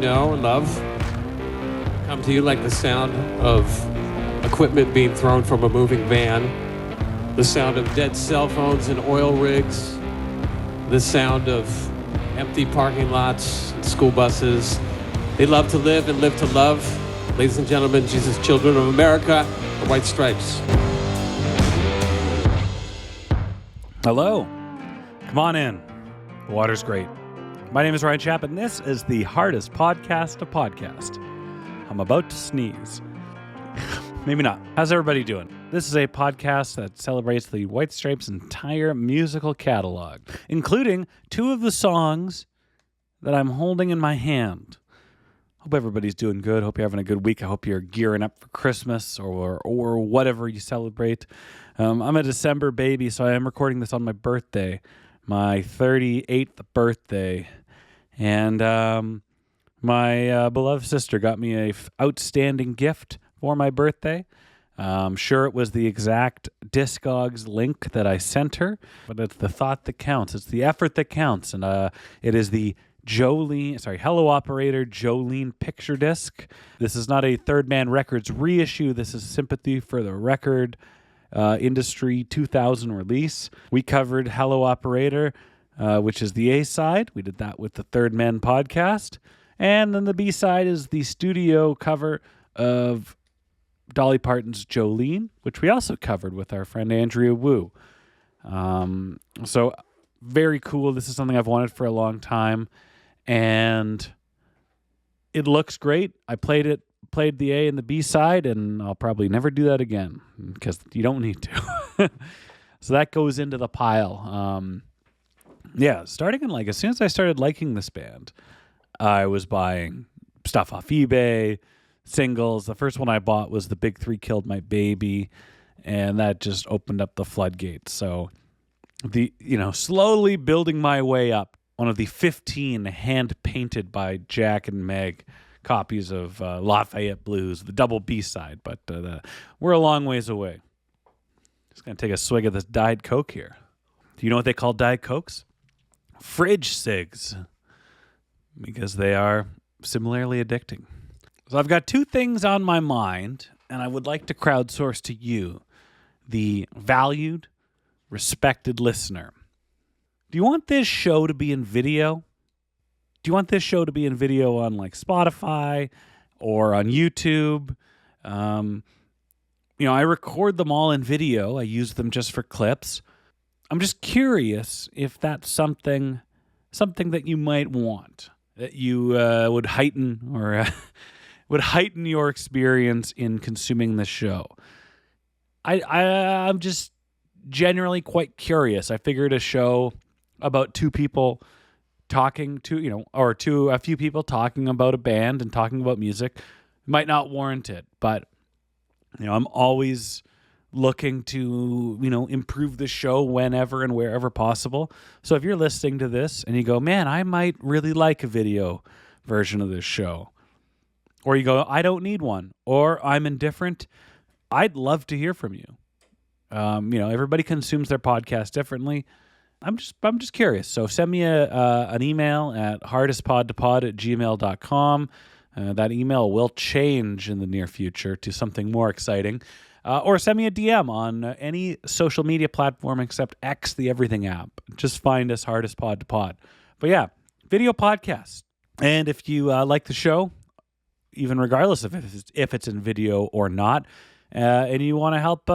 know and love come to you like the sound of equipment being thrown from a moving van, the sound of dead cell phones and oil rigs, the sound of empty parking lots and school buses. They love to live and live to love. Ladies and gentlemen, Jesus Children of America, the White Stripes. Hello. Come on in. The water's great. My name is Ryan Schaap, and this is the hardest podcast to podcast. I'm about to sneeze. Maybe not. How's everybody doing? This is a podcast that celebrates the White Stripes' entire musical catalog, including two of the songs that I'm holding in my hand. Hope everybody's doing good. Hope you're having a good week. I hope you're gearing up for Christmas or whatever you celebrate. I'm a December baby, so I am recording this on my birthday, my 38th birthday. And my beloved sister got me a outstanding gift for my birthday. I'm sure it was the exact Discogs link that I sent her, but it's the thought that counts. It's the effort that counts. And it is the Hello Operator Jolene picture disc. This is not a Third Man Records reissue. This is Sympathy for the Record Industry 2000 release. We covered Hello Operator, which is the A-side. We did that with the Third Man podcast. And then the B-side is the studio cover of Dolly Parton's Jolene, which we also covered with our friend Andrea Wu. So very cool. This is something I've wanted for a long time. And it looks great. I played the A and the B side, and I'll probably never do that again because you don't need to. So that goes into the pile. Starting in as soon as I started liking this band, I was buying stuff off eBay, singles. The first one I bought was The Big Three Killed My Baby, and that just opened up the floodgates. So slowly building my way up. One of the 15 hand-painted by Jack and Meg copies of Lafayette Blues, the double B-side, but we're a long ways away. Just going to take a swig of this Diet Coke here. Do you know what they call Diet Cokes? Fridge cigs, because they are similarly addicting. So I've got two things on my mind, and I would like to crowdsource to you, the valued, respected listener. Do you want this show to be in video? Do you want this show to be in video on Spotify or on YouTube? I record them all in video. I use them just for clips. I'm just curious if that's something that you might want, that you would heighten or would heighten your experience in consuming the show. I'm just generally quite curious. I figured a show about two people talking to, a few people talking about a band and talking about music might not warrant it. But, I'm always looking to, improve the show whenever and wherever possible. So if you're listening to this and you go, man, I might really like a video version of this show, or you go, I don't need one, or I'm indifferent, I'd love to hear from you. Everybody consumes their podcast differently. I'm just curious. So send me an email at hardestpodtopod@gmail.com. That email will change in the near future to something more exciting. Or send me a DM on any social media platform except X, the Everything app. Just find us Hardest Pod to Pod. But yeah, video podcast. And if you like the show, even regardless of if it's in video or not, and you want to help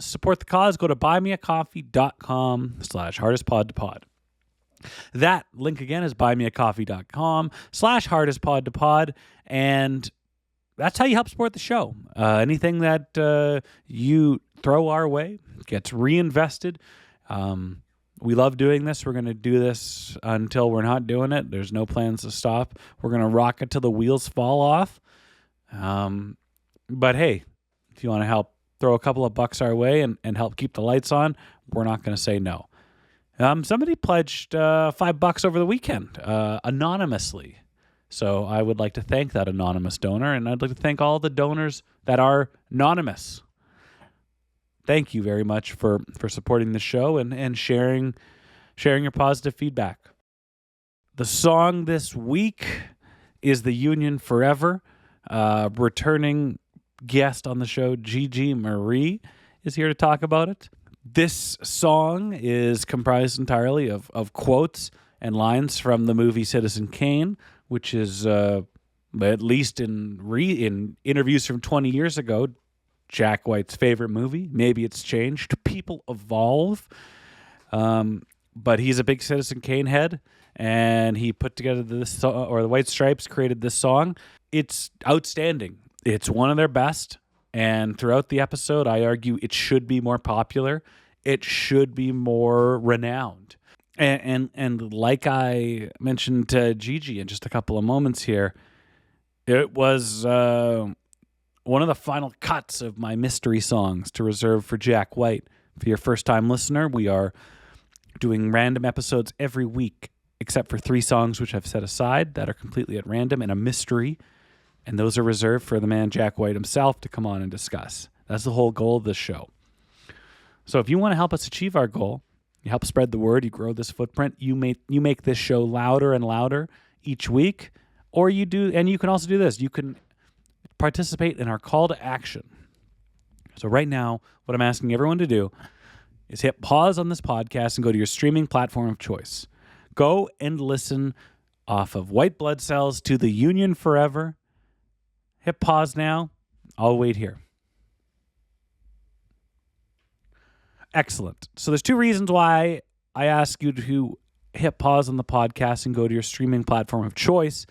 support the cause, go to buymeacoffee.com/hardestpodtopod. That link again is buymeacoffee.com/hardestpodtopod. And that's how you help support the show. Anything that you throw our way gets reinvested. We love doing this. We're going to do this until we're not doing it. There's no plans to stop. We're going to rock it till the wheels fall off. But hey, if you want to help throw a couple of bucks our way and help keep the lights on, we're not going to say no. Somebody pledged $5 over the weekend anonymously. So I would like to thank that anonymous donor, and I'd like to thank all the donors that are anonymous. Thank you very much for supporting the show and sharing your positive feedback. The song this week is the Union Forever. Returning guest on the show, Gigi Marie, is here to talk about it. This song is comprised entirely of quotes and lines from the movie Citizen Kane, which is, at least in interviews from 20 years ago, Jack White's favorite movie. Maybe it's changed. People evolve. But he's a big Citizen Kane head, and he put together this song, or the White Stripes created this song. It's outstanding. It's one of their best. And throughout the episode, I argue it should be more popular. It should be more renowned. And like I mentioned to Gigi in just a couple of moments here, it was one of the final cuts of my mystery songs to reserve for Jack White. For your first-time listener, we are doing random episodes every week, except for 3 songs which I've set aside that are completely at random and a mystery. And those are reserved for the man Jack White himself to come on and discuss. That's the whole goal of this show. So if you want to help us achieve our goal, you help spread the word, you grow this footprint, you make this show louder and louder each week, or you do, and you can also do this. You can participate in our call to action. So right now, what I'm asking everyone to do is hit pause on this podcast and go to your streaming platform of choice. Go and listen off of White Blood Cells to the Union Forever. Hit pause now. I'll wait here. Excellent. So there's 2 reasons why I ask you to hit pause on the podcast and go to your streaming platform of choice.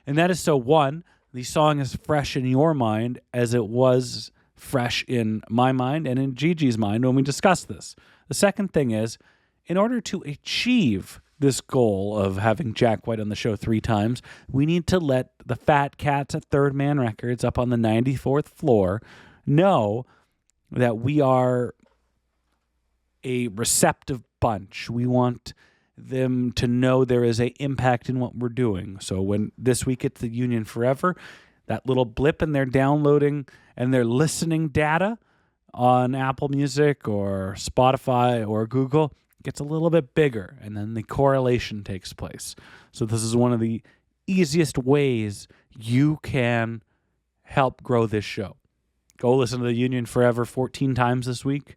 And that is so, 1, the song is fresh in your mind as it was fresh in my mind and in Gigi's mind when we discussed this. The second thing is, in order to achieve this goal of having Jack White on the show 3 times, we need to let the fat cats at Third Man Records up on the 94th floor know that we are a receptive bunch. We want them to know there is an impact in what we're doing. So when this week it's the Union Forever, that little blip in their downloading and their listening data on Apple Music or Spotify or Google gets a little bit bigger, and then the correlation takes place. So this is one of the easiest ways you can help grow this show. Go listen to the Union Forever 14 times this week.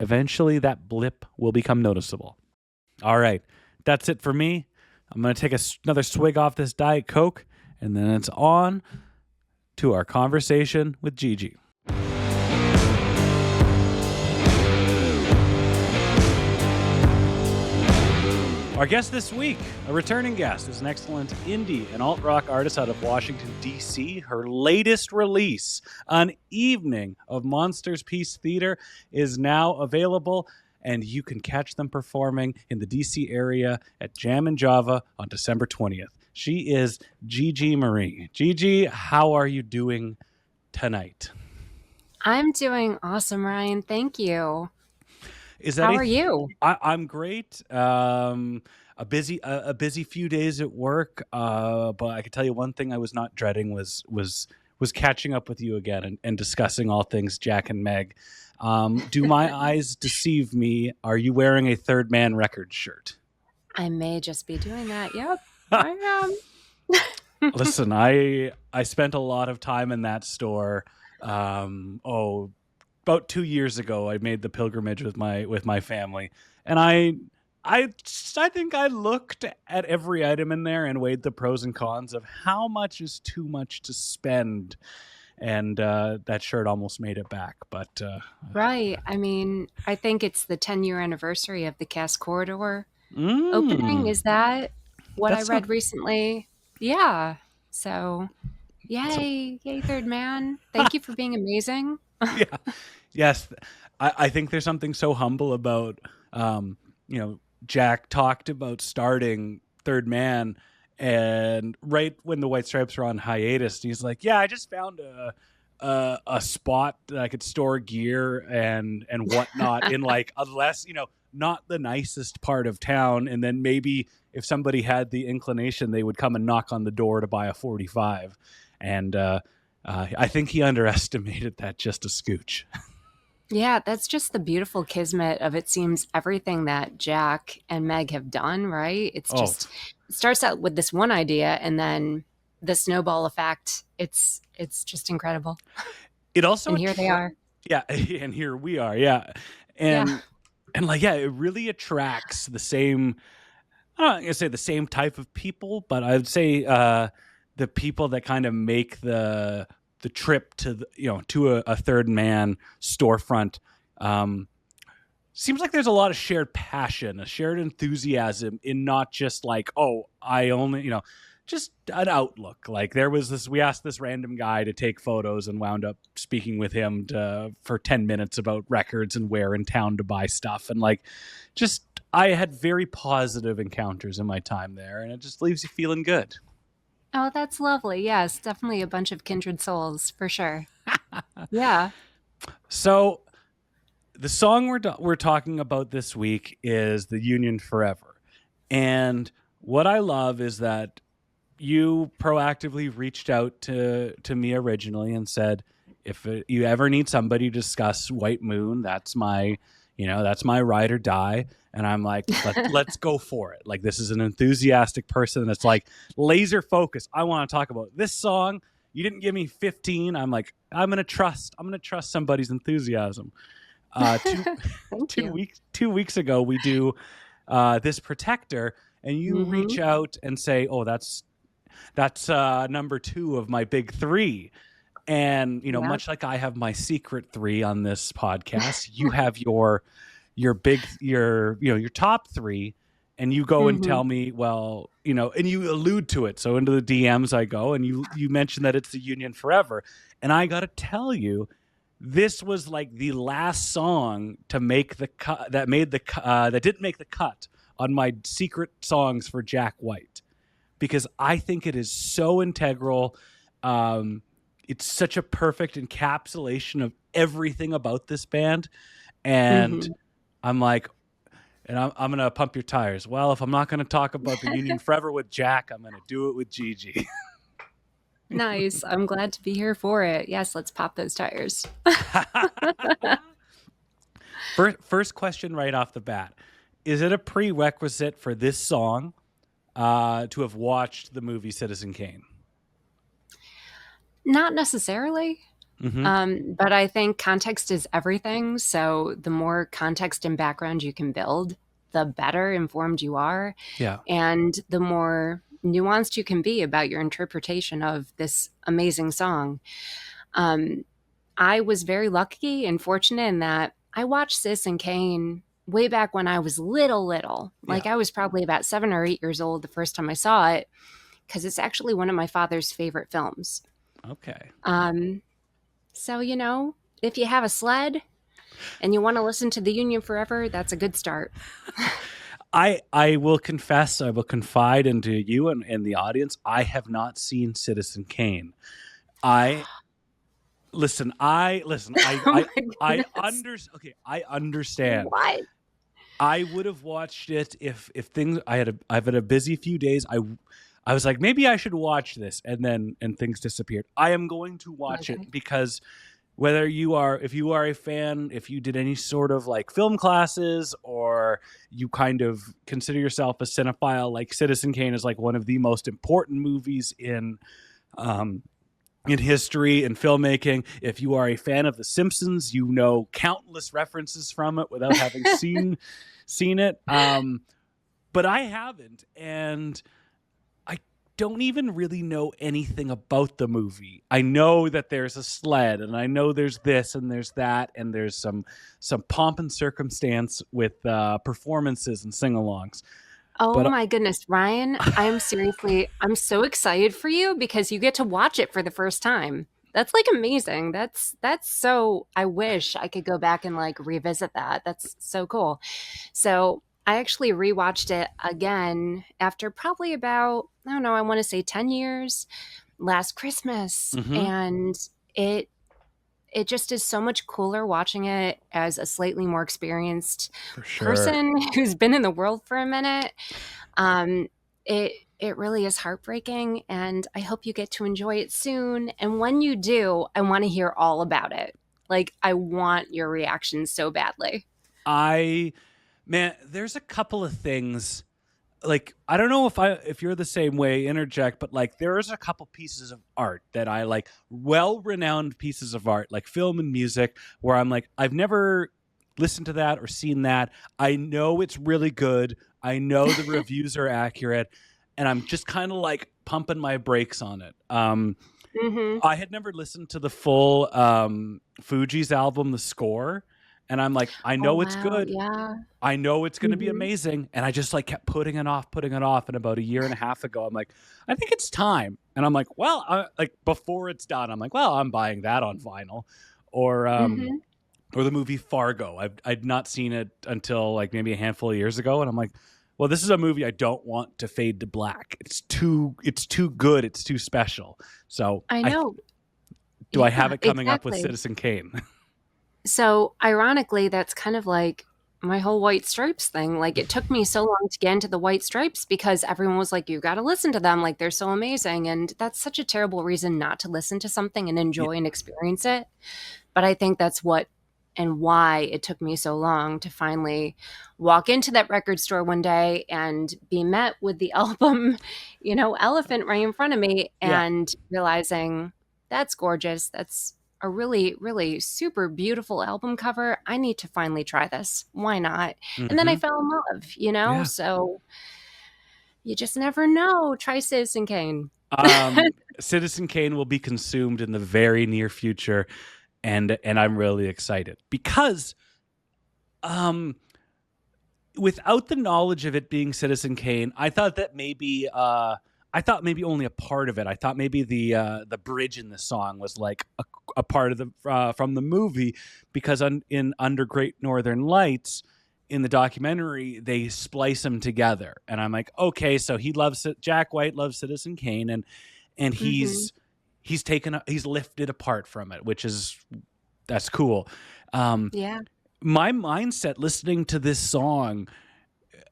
Eventually that blip will become noticeable. All right, that's it for me. I'm going to take another swig off this Diet Coke, and then it's on to our conversation with Gigi. Our guest this week, a returning guest, is an excellent indie and alt-rock artist out of Washington, D.C. Her latest release, An Evening of Monsters Peace Theater, is now available, and you can catch them performing in the D.C. area at Jam and Java on December 20th. She is Gigi Marie. Gigi, how are you doing tonight? I'm doing awesome, Ryan. Thank you. How are you? I'm great. A busy few days at work, but I can tell you one thing I was not dreading was catching up with you again and discussing all things Jack and Meg. Do my eyes deceive me? Are you wearing a Third Man Records shirt? I may just be doing that. Yep, I am. Listen, I spent a lot of time in that store. About 2 years ago, I made the pilgrimage with my family, and I think I looked at every item in there and weighed the pros and cons of how much is too much to spend, and that shirt almost made it back. But right, I mean, I think it's the 10-year anniversary of the Cass Corridor opening. Is that what I read recently? Yeah. So, yay, Third Man! Thank you for being amazing. Yeah. Yes. I think there's something so humble about, Jack talked about starting Third Man, and right when the White Stripes were on hiatus, he's like, yeah, I just found a spot that I could store gear and whatnot in like a less, not the nicest part of town. And then maybe if somebody had the inclination, they would come and knock on the door to buy a 45. And I think he underestimated that just a scooch. Yeah, that's just the beautiful kismet of, it seems, everything that Jack and Meg have done, right? It's Oh, just, it starts out with this one idea and then the snowball effect. It's just incredible. it also And here they are. yeah, and here we are, yeah, Yeah. and like yeah, it really attracts the same. I'm not gonna say the same type of people, but I'd say the people that kind of make the trip to to a Third Man storefront. Um, Seems like there's a lot of shared passion, a shared enthusiasm in not just like, oh, I only, just an outlook. Like there was this, we asked this random guy to take photos and wound up speaking with him for 10 minutes about records and where in town to buy stuff. And like, just, I had very positive encounters in my time there, and it just leaves you feeling good. Oh, that's lovely. Yes, definitely a bunch of kindred souls for sure. Yeah. So the song we're talking about this week is "The Union Forever," and what I love is that you proactively reached out to me originally and said, if you ever need somebody to discuss White Moon, that's my that's my ride or die. And I'm like, let's go for it. Like, this is an enthusiastic person that's like laser focused. I want to talk about this song. You didn't give me 15. I'm like, I'm gonna trust somebody's enthusiasm. two Thank you. 2 weeks ago, we do This Protector, and you reach out and say, oh, that's number 2 of my big 3. And Yeah. much like I have my secret 3 on this podcast, you have your top 3, and you go and tell me, well, and you allude to it. So into the DMs I go, and you mentioned that it's the Union Forever, and I got to tell you, this was like the last song to make the cut that didn't make the cut on my secret songs for Jack White, because I think it is so integral. It's such a perfect encapsulation of everything about this band. And I'm like, and I'm going to pump your tires. Well, if I'm not going to talk about the Union Forever with Jack, I'm going to do it with Gigi. Nice. I'm glad to be here for it. Yes, let's pop those tires. First question right off the bat. Is it a prerequisite for this song to have watched the movie Citizen Kane? Not necessarily. But I think context is everything. So the more context and background you can build, the better informed you are. Yeah. And the more nuanced you can be about your interpretation of this amazing song. I was very lucky and fortunate in that I watched Citizen Kane way back when I was little. Like I was probably about 7 or 8 years old the first time I saw it, because it's actually one of my father's favorite films. Okay. So, if you have a sled and you want to listen to the Union Forever, that's a good start. I will confess, I will confide into you and the audience, I have not seen Citizen Kane. I understand. What? I would have watched it if things I've had a busy few days. I was like, maybe I should watch this, and things disappeared. I am going to watch it because if you are a fan, if you did any sort of like film classes, or you kind of consider yourself a cinephile, like Citizen Kane is like one of the most important movies in history and filmmaking. If you are a fan of The Simpsons, you know countless references from it without having seen it. But I haven't, and I don't even really know anything about the movie. I know that there's a sled, and I know there's this and there's that, and there's some pomp and circumstance with performances and sing-alongs. Oh my goodness, Ryan, I'm so excited for you because you get to watch it for the first time. That's like amazing. That's so, I wish I could go back and like revisit that. That's so cool. So I actually rewatched it again after probably about, I don't know, I want to say 10 years last Christmas. And it just is so much cooler watching it as a slightly more experienced person who's been in the world for a minute. It really is heartbreaking, and I hope you get to enjoy it soon. And when you do, I want to hear all about it. Like, I want your reaction so badly. Man, there's a couple of things. Like, I don't know if you're the same way, interject, but like there's a couple pieces of art that I like, well-renowned pieces of art, like film and music, where I'm like, I've never listened to that or seen that. I know it's really good. I know the reviews are accurate, and I'm just kind of like pumping my brakes on it. I had never listened to the full Fuji's album, The Score, and I'm like, I Oh, know it's wow. good. Yeah. I know it's going to be amazing. And I just like kept putting it off. And about a year and a half ago, I'm like, I think it's time. And I'm like, well, like before it's done, I'm like, well, I'm buying that on vinyl, or the movie Fargo. I'd not seen it until like maybe a handful of years ago. And I'm like, well, this is a movie I don't want to fade to black. It's too good. It's too special. So I know. I have it coming up with exactly. Citizen Kane? So ironically, that's kind of like my whole White Stripes thing. Like, it took me so long to get into the White Stripes because everyone was like, you got to listen to them. Like, they're so amazing. And that's such a terrible reason not to listen to something and enjoy and experience it. But I think that's what and why it took me so long to finally walk into that record store one day and be met with the album, Elephant right in front of me, and realizing that's gorgeous. That's a really, really super beautiful album cover. I need to finally try this. Why not? And then I fell in love, Yeah. So you just never know. Try Citizen Kane. Citizen Kane will be consumed in the very near future, and I'm really excited because without the knowledge of it being Citizen Kane, I thought that maybe only a part of it. I thought maybe the bridge in the song was like a part of the from the movie, because in Under Great Northern Lights, in the documentary, they splice them together, and I'm like, okay, so Jack White loves Citizen Kane, and he's lifted apart from it, that's cool. Yeah. My mindset listening to this song,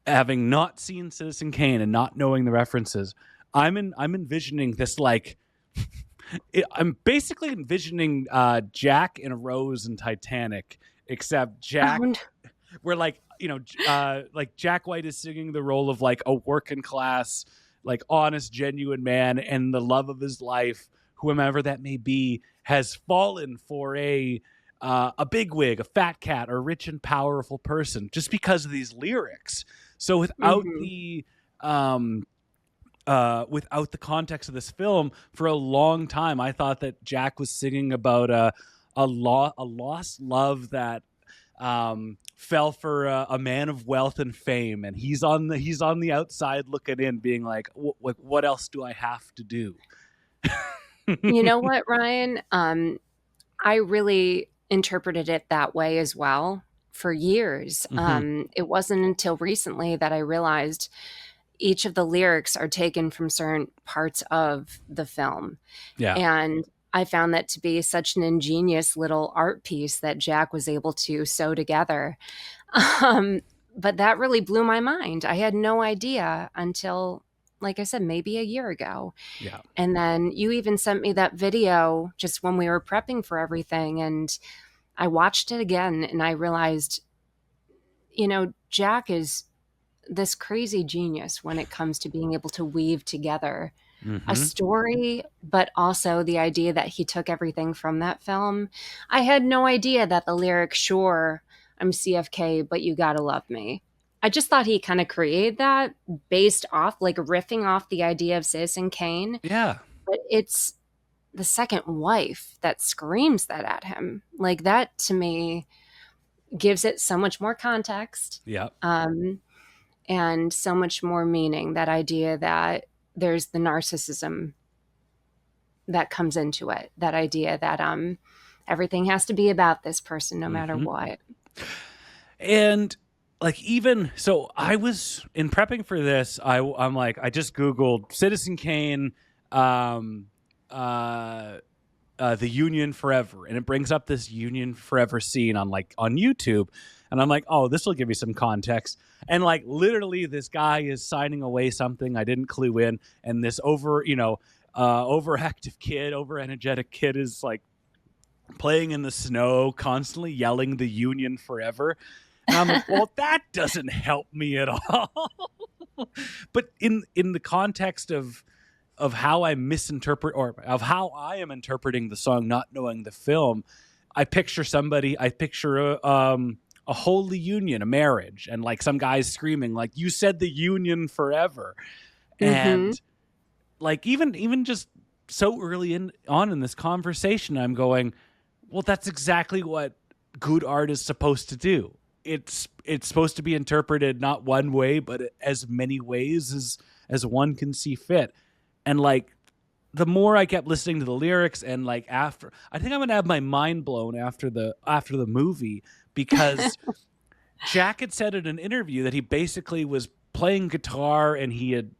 having not seen Citizen Kane and not knowing the references, I'm envisioning this like I'm basically envisioning Jack and Rose in Titanic, except Jack, where like Jack White is singing the role of like a working class, like honest, genuine man, and the love of his life, whomever that may be, has fallen for a bigwig, a fat cat, or a rich and powerful person just because of these lyrics. So without the context of this film, for a long time, I thought that Jack was singing about a lost love that fell for a man of wealth and fame, and he's on the outside looking in, being like, what else do I have to do? You know what, Ryan? I really interpreted it that way as well for years. It wasn't until recently that I realized each of the lyrics are taken from certain parts of the film. Yeah. And I found that to be such an ingenious little art piece that Jack was able to sew together. But that really blew my mind. I had no idea until, like I said, maybe a year ago. Yeah. And then you even sent me that video just when we were prepping for everything. And I watched it again and I realized, Jack is this crazy genius when it comes to being able to weave together a story, but also the idea that he took everything from that film. I had no idea that the lyric, sure, I'm CFK, but you gotta love me. I just thought he kind of created that based off, like riffing off the idea of Citizen Kane. Yeah. But it's the second wife that screams that at him. Like, that to me gives it so much more context. Yeah. And so much more meaning, that idea that there's the narcissism that comes into it, that idea that everything has to be about this person no matter what. And like, even so, I was in prepping for this, I'm like, I just Googled Citizen Kane, the Union Forever, and it brings up this Union Forever scene on YouTube, and I'm like, oh, this will give me some context. And like, literally, this guy is signing away something I didn't clue in, and this overactive kid, over energetic kid is like playing in the snow, constantly yelling the Union forever. And I'm like, well, that doesn't help me at all. But in the context of how I misinterpret, or of how I am interpreting the song, not knowing the film, I picture a holy union, a marriage, and like some guys screaming like, you said the Union forever. And like even just so early on in this conversation, I'm going, well, that's exactly what good art is supposed to do. It's supposed to be interpreted not one way, but as many ways as one can see fit. And like, the more I kept listening to the lyrics, and like after, I think I'm gonna have my mind blown after the movie, because Jack had said in an interview that he basically was playing guitar and he had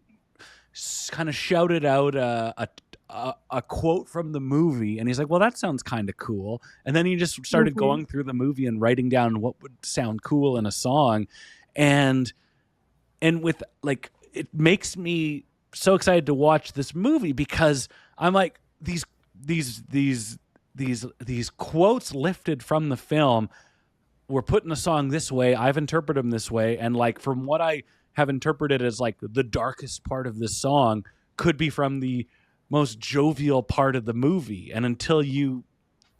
kind of shouted out a quote from the movie, and he's like, well, that sounds kind of cool. And then he just started going through the movie and writing down what would sound cool in a song. And with like, it makes me so excited to watch this movie, because I'm like, these quotes lifted from the film were put in a song this way. I've interpreted them this way. And like, from what I have interpreted as like the darkest part of this song, could be from the most jovial part of the movie. And until you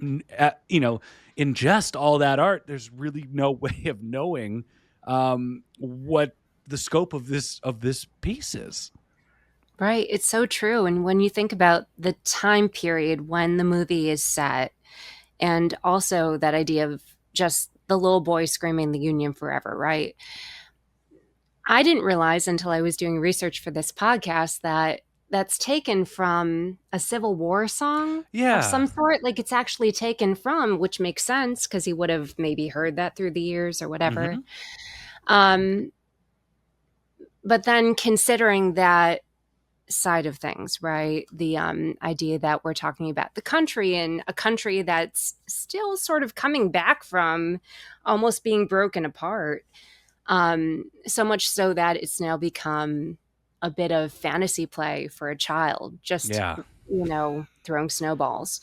ingest all that art, there's really no way of knowing what the scope of this piece is. Right. It's so true. And when you think about the time period when the movie is set, and also that idea of just the little boy screaming the Union forever, right? I didn't realize until I was doing research for this podcast that that's taken from a Civil War song of some sort. Like, it's actually taken from, which makes sense because he would have maybe heard that through the years or whatever. But then considering that side of things, right? The idea that we're talking about the country, and a country that's still sort of coming back from almost being broken apart. So much so that it's now become a bit of fantasy play for a child, just, throwing snowballs.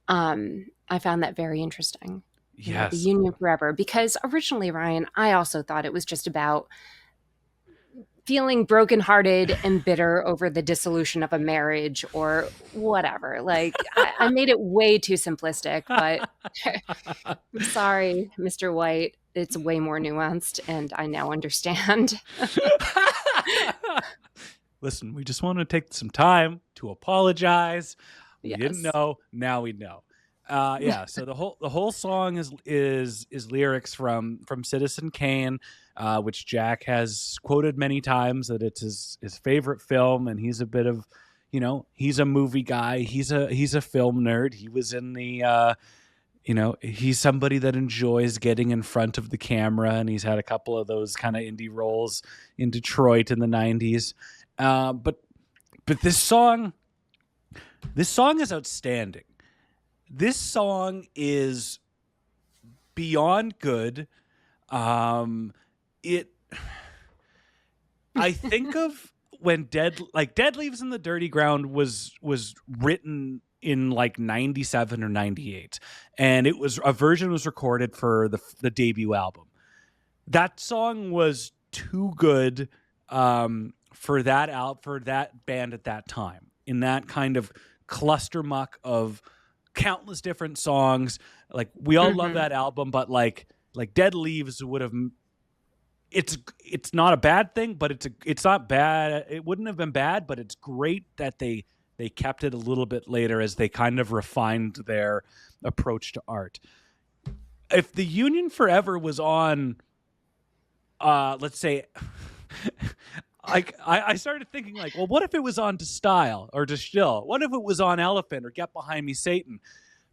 I found that very interesting. Yes. The Union forever, because originally, Ryan, I also thought it was just about feeling brokenhearted and bitter over the dissolution of a marriage or whatever. Like, I made it way too simplistic, but I'm sorry, Mr. White. It's way more nuanced, and I now understand. Listen, we just want to take some time to apologize. We Yes. didn't know. Now we know. So the whole song is lyrics from Citizen Kane, which Jack has quoted many times, that it's his favorite film, and he's a bit of, he's a movie guy. He's a film nerd. He was in the he's somebody that enjoys getting in front of the camera, and he's had a couple of those kind of indie roles in Detroit in the 90s. But this song is outstanding. This song is beyond good. I think of when Dead Leaves in the Dirty Ground was written in like 97 or 98, and a version was recorded for the debut album. That song was too good for that band at that time, in that kind of cluster muck of countless different songs. Like, we all love that album, but like Dead Leaves would have, it's not a bad thing, but it's not bad. It wouldn't have been bad, but it's great that they kept it a little bit later as they kind of refined their approach to art. If the Union Forever was on, let's say, I started thinking like, well, what if it was on To Style or To Still? What if it was on Elephant or Get Behind Me, Satan?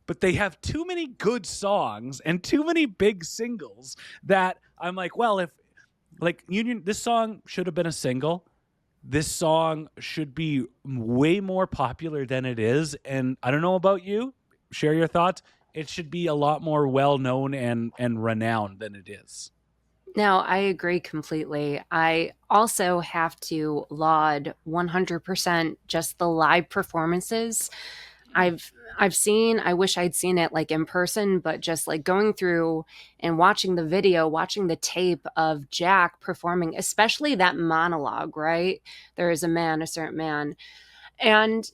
But they have too many good songs and too many big singles that I'm like, well, if like Union, this song should have been a single. This song should be way more popular than it is. And I don't know about you. Share your thoughts. It should be a lot more well-known and renowned than it is. No, I agree completely. I also have to laud 100% just the live performances. I wish I'd seen it like in person, but just like going through and watching the video, watching the tape of Jack performing, especially that monologue, right? There is a man, a certain man. And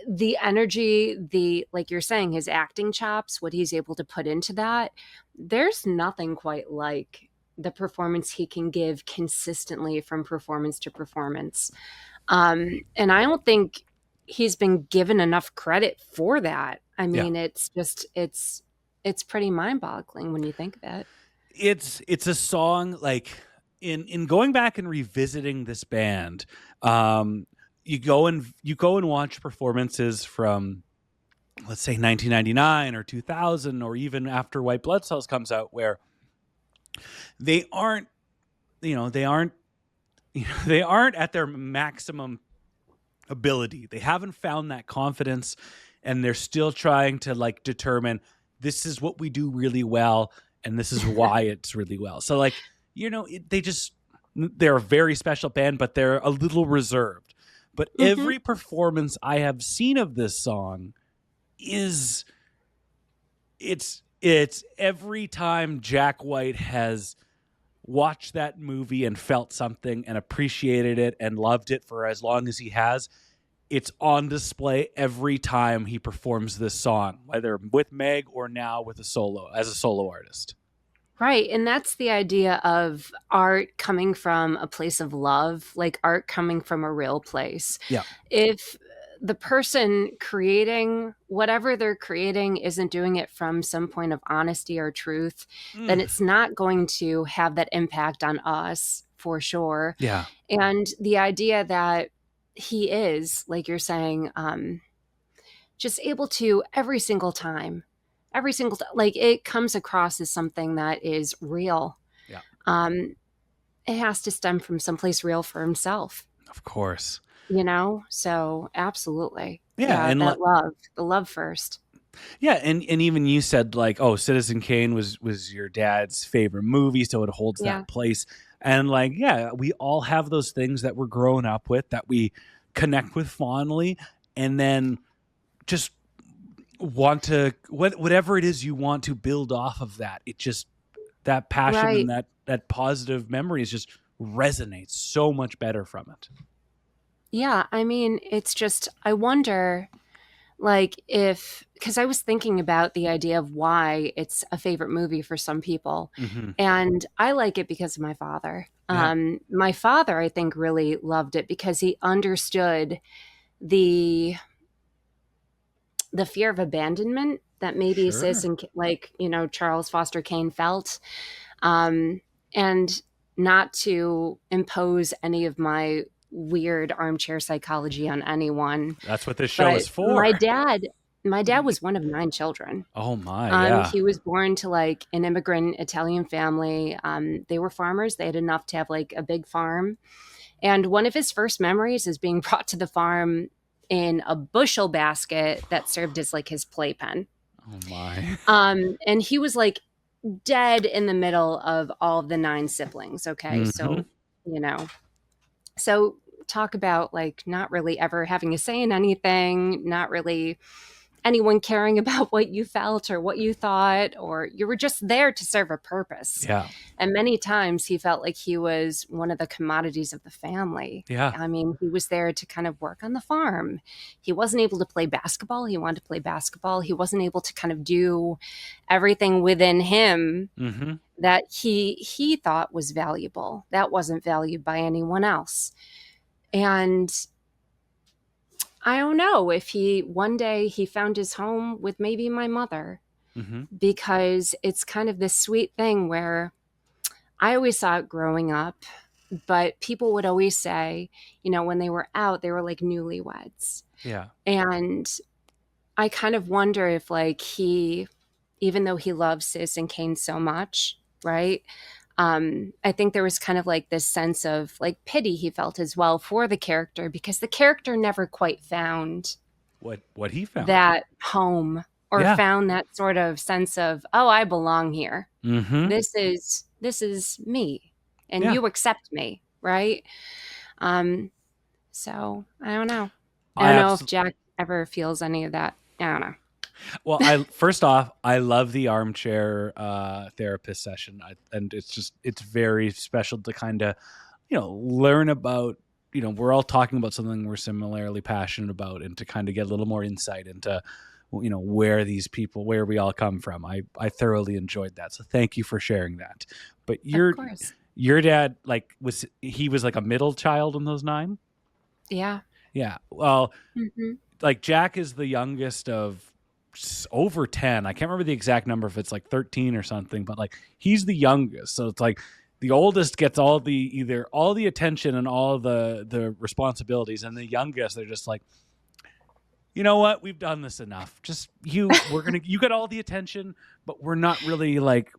the energy, like you're saying, his acting chops, what he's able to put into that, there's nothing quite like the performance he can give consistently from performance to performance. And I don't think he's been given enough credit for that. I mean, it's just, it's pretty mind boggling when you think of it. It's a song like in going back and revisiting this band, you go and watch performances from, let's say 1999 or 2000, or even after White Blood Cells comes out, where they aren't at their maximum ability. They haven't found that confidence, and they're still trying to like determine, this is what we do really well, and this is why it's really well. So like, they're a very special band, but they're a little reserved. But every performance I have seen of this song it's every time Jack White has watched that movie and felt something and appreciated it and loved it for as long as he has, it's on display every time he performs this song, whether with Meg or now as a solo artist. Right. And that's the idea of art coming from a place of love, like art coming from a real place. Yeah. If the person creating whatever they're creating isn't doing it from some point of honesty or truth, then it's not going to have that impact on us for sure. Yeah. And the idea that he is, like you're saying, just able to every single time, like it comes across as something that is real. Yeah. It has to stem from someplace real for himself. Of course. So absolutely. Yeah. And the love first. Yeah. And even you said like, oh, Citizen Kane was your dad's favorite movie, so it holds that place. And like, yeah, we all have those things that we're growing up with that we connect with fondly, and then just want to, whatever it is you want to build off of that. It just, that passion and that positive memories just resonates so much better from it. Yeah. I mean, it's just, I wonder, like, because I was thinking about the idea of why it's a favorite movie for some people. And I like it because of my father. My father, I think, really loved it because he understood the fear of abandonment that maybe Citizen, like, Charles Foster Kane felt. And not to impose any of my weird armchair psychology on anyone. That's what this show is for. My dad was one of 9 children. Oh my! He was born to like an immigrant Italian family. They were farmers. They had enough to have like a big farm. And one of his first memories is being brought to the farm in a bushel basket that served as like his playpen. Oh my! And he was like dead in the middle of all of the 9 siblings. Okay, so so talk about like not really ever having a say in anything, not really anyone caring about what you felt or what you thought, or you were just there to serve a purpose. Yeah. And many times he felt like he was one of the commodities of the family. Yeah. I mean, he was there to kind of work on the farm. He wasn't able to play basketball. He wanted to play basketball. He wasn't able to kind of do everything within him that he thought was valuable. That wasn't valued by anyone else. And I don't know if one day he found his home with maybe my mother, because it's kind of this sweet thing where I always saw it growing up, but people would always say, when they were out, they were like newlyweds. Yeah. And I kind of wonder if like even though he loves Citizen Kane so much, right? I think there was kind of like this sense of like pity he felt as well for the character, because the character never quite found what he found, that home, or found that sort of sense of, oh, I belong here. This is me, and you accept me, right? So I don't know. I don't know if Jack ever feels any of that. I don't know. Well, first off, I love the armchair therapist session, and it's very special to kind of, learn about. We're all talking about something we're similarly passionate about, and to kind of get a little more insight into, where we all come from. I thoroughly enjoyed that, so thank you for sharing that. But Of course. your dad, like, was like a middle child in those 9? Yeah. Yeah. Well, Mm-hmm. like Jack is the youngest of over 10. I can't remember the exact number, if it's like 13 or something, but like he's the youngest. So it's like the oldest gets all the attention and all the responsibilities, and the youngest, they're just like, you know what? We've done this enough. Just you get all the attention, but we're not really like,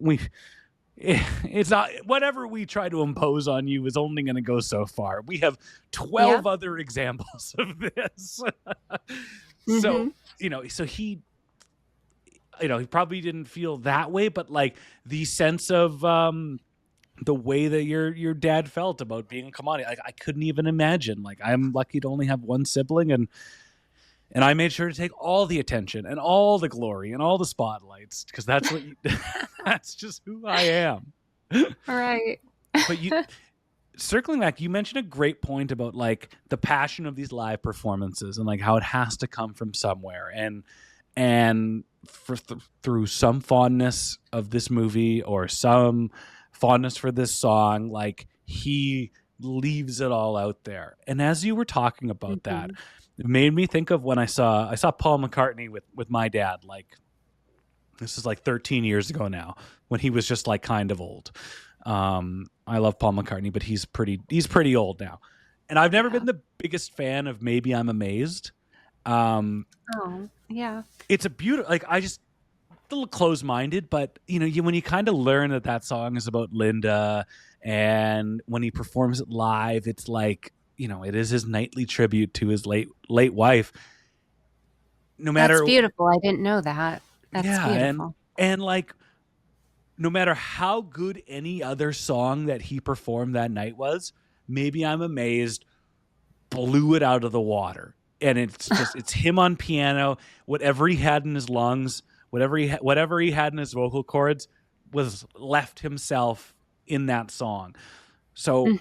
it's not, whatever we try to impose on you is only going to go so far. We have 12 other examples of this. So, so he probably didn't feel that way, but like the sense of the way that your dad felt about being a commodity, I couldn't even imagine. Like, I'm lucky to only have one sibling, and I made sure to take all the attention and all the glory and all the spotlights, because that's what that's just who I am. All right. But circling back, you mentioned a great point about like the passion of these live performances and like how it has to come from somewhere, and through some fondness of this movie or some fondness for this song, like he leaves it all out there. And as you were talking about that, it made me think of when I saw Paul McCartney with my dad. Like, this is like 13 years ago now, when he was just like kind of old. I love Paul McCartney, but he's pretty old now. And I've never been the biggest fan of Maybe I'm Amazed. Oh, yeah. It's a beautiful, like, I just a little close-minded, but when you kind of learn that song is about Linda, and when he performs it live, it's like, it is his nightly tribute to his late wife. No matter, that's beautiful. I didn't know that. That's beautiful. And like, no matter how good any other song that he performed that night was, Maybe I'm Amazed blew it out of the water. And it's just, it's him on piano, whatever he had in his lungs, whatever he had in his vocal cords was left himself in that song. So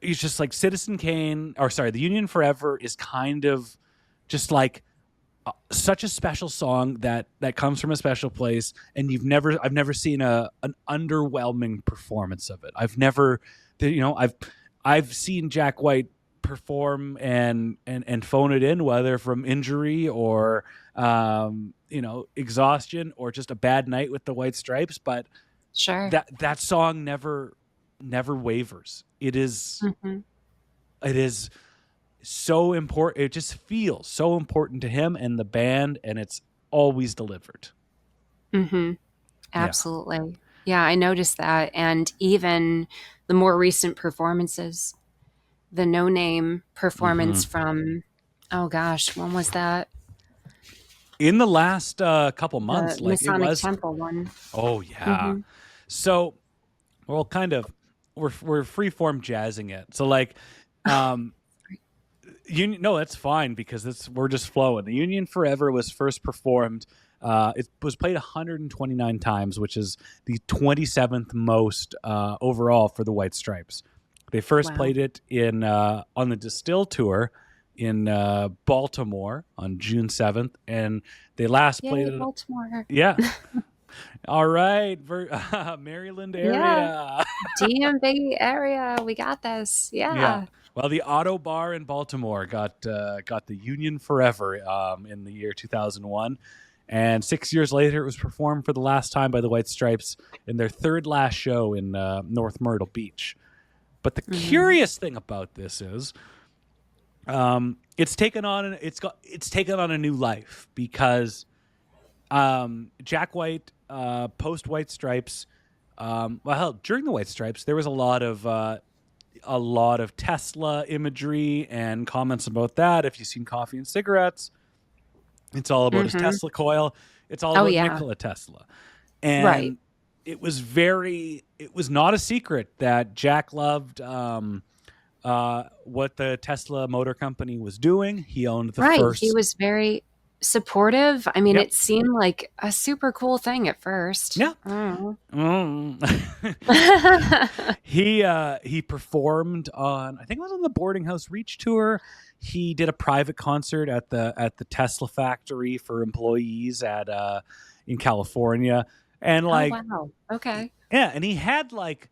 he's just like Citizen Kane, the Union Forever is kind of just like such a special song that comes from a special place, and I've never seen an underwhelming performance of it. I've seen Jack White perform and phone it in, whether from injury or exhaustion or just a bad night with the White Stripes, but sure, that song never wavers. It is so important. It just feels so important to him and the band, and it's always delivered. Absolutely. Yeah, I noticed that. And even the more recent performances, the No Name performance from, oh gosh, when was that? In the last couple months, The like Masonic it was Temple one. Oh yeah. So we're freeform jazzing it. So like, no, that's fine, because we're just flowing. The Union Forever was first performed. It was played 129 times, which is the 27th most overall for the White Stripes. They first played it on the Distill tour in Baltimore on June 7th, and they last played it. Baltimore. Yeah. All right, Maryland area, DMV area. We got this. Yeah. Well, the Auto Bar in Baltimore got the Union Forever in the year 2001, and 6 years later, it was performed for the last time by the White Stripes in their third last show in North Myrtle Beach. But the curious thing about this is, it's taken on a new life, because Jack White, post White Stripes, during the White Stripes, there was a lot of Tesla imagery and comments about that. If you've seen Coffee and Cigarettes, it's all about his Tesla coil. It's all about Nikola Tesla. And it was not a secret that Jack loved what the Tesla Motor Company was doing. He owned the first. He was very supportive. I mean, Yep. it seemed like a super cool thing at first. Yeah. Mm. He performed on, I think it was on the Boarding House Reach tour. He did a private concert at the Tesla factory for employees at in California. And like, Oh, wow. Okay. yeah, and he had like,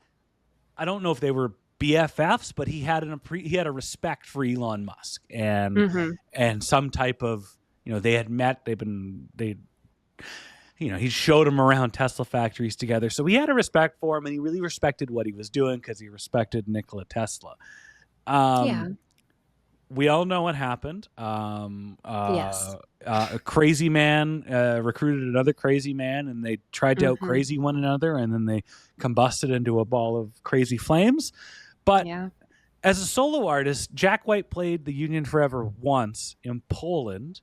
I don't know if they were BFFs, but he had he had a respect for Elon Musk and some type of, they had met, he showed him around Tesla factories together. So he had a respect for him, and he really respected what he was doing because he respected Nikola Tesla. Yeah. We all know what happened. Yes. A crazy man recruited another crazy man, and they tried to out crazy one another, and then they combusted into a ball of crazy flames. But as a solo artist, Jack White played the Union Forever once in Poland,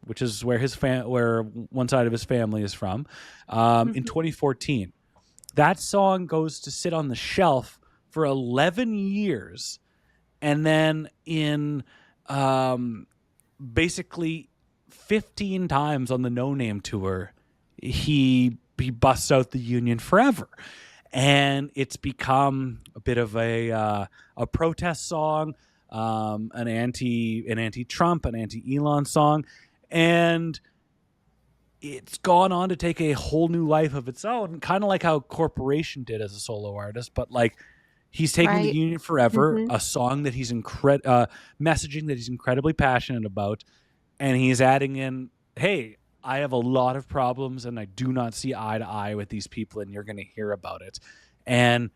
which is where where one side of his family is from, in 2014. That song goes to sit on the shelf for 11 years. And then in basically 15 times on the No Name tour, he busts out the Union Forever. And it's become a bit of a protest song, an anti-Trump, an anti-Elon song. And it's gone on to take a whole new life of its own, kind of like how Corporation did as a solo artist. But like, he's taking the Union Forever, a song that he's messaging that he's incredibly passionate about, and he's adding in, hey, I have a lot of problems, and I do not see eye to eye with these people, and you're going to hear about it. And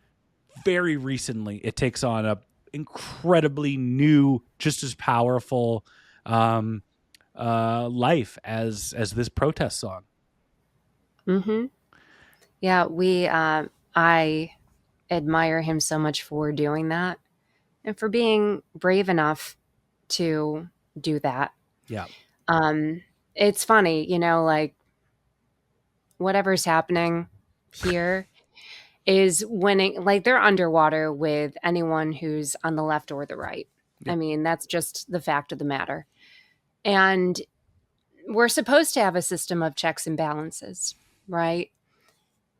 very recently, it takes on a incredibly new, just as powerful life as this protest song. Yeah, I admire him so much for doing that and for being brave enough to do that. Yeah. It's funny, like whatever's happening here is winning, like they're underwater with anyone who's on the left or the right. Yeah. I mean, that's just the fact of the matter. And we're supposed to have a system of checks and balances, right?